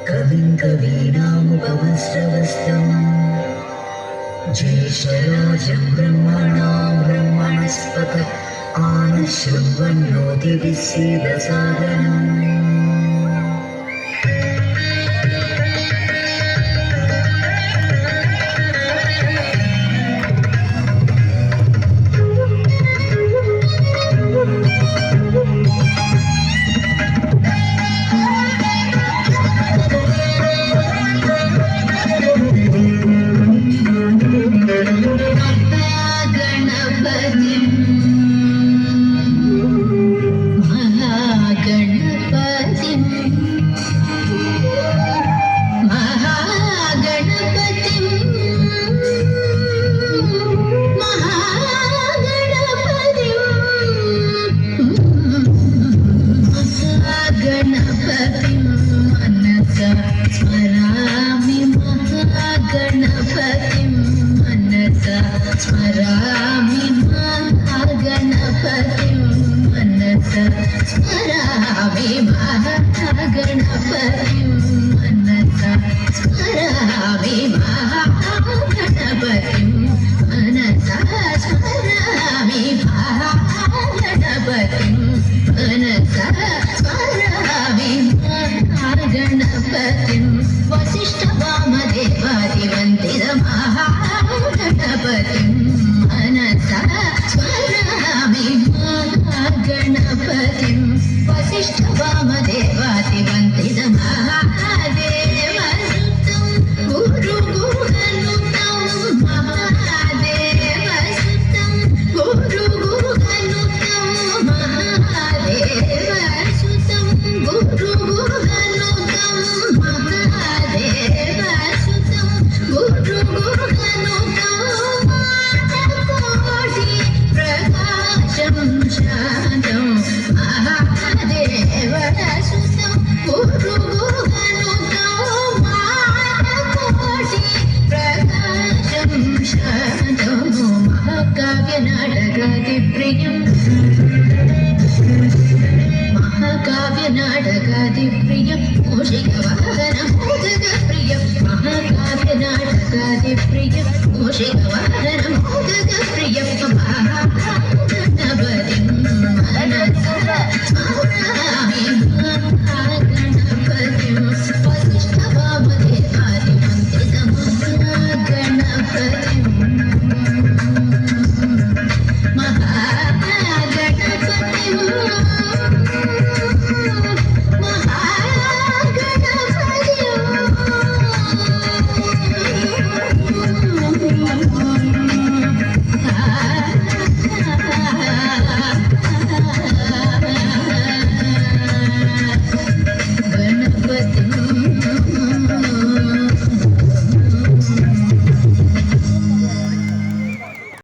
कविं कवीनामुपमश्रवस्तम् ज्येष्ठराजं ब्रह्मणस्पत आनश्रवन्नोतिभिस्सीदसादनम्। स्मरामि महागणपतिं मनसा स्मरामि महागणपतिं मनसा स्मरामि महागणपतिं मनसा स्मरामि महागणपतिं मनसा स्मरामि महागणपतिं मनसा स्मरामि गणपतिं वसिष्ठवामदेवादिवन्दितमहागणपतिं मनसा स्मरामि महागणपतिं वसिष्ठवामदेवादिवन्दितमहादेवसुतं गुरुगुहनुतं महादेवसुतं गुरुगुहनुतं महादेवसुतं गुरुगुहनुतं महादेवसुतं गुरुगुहनुतं मानकोटि प्रकाशं शान्तं महादेवसुतं गुरुगुहनुतं मानकोटि प्रकाशं शान्तं महाकाव्यनाटकादिप्रियं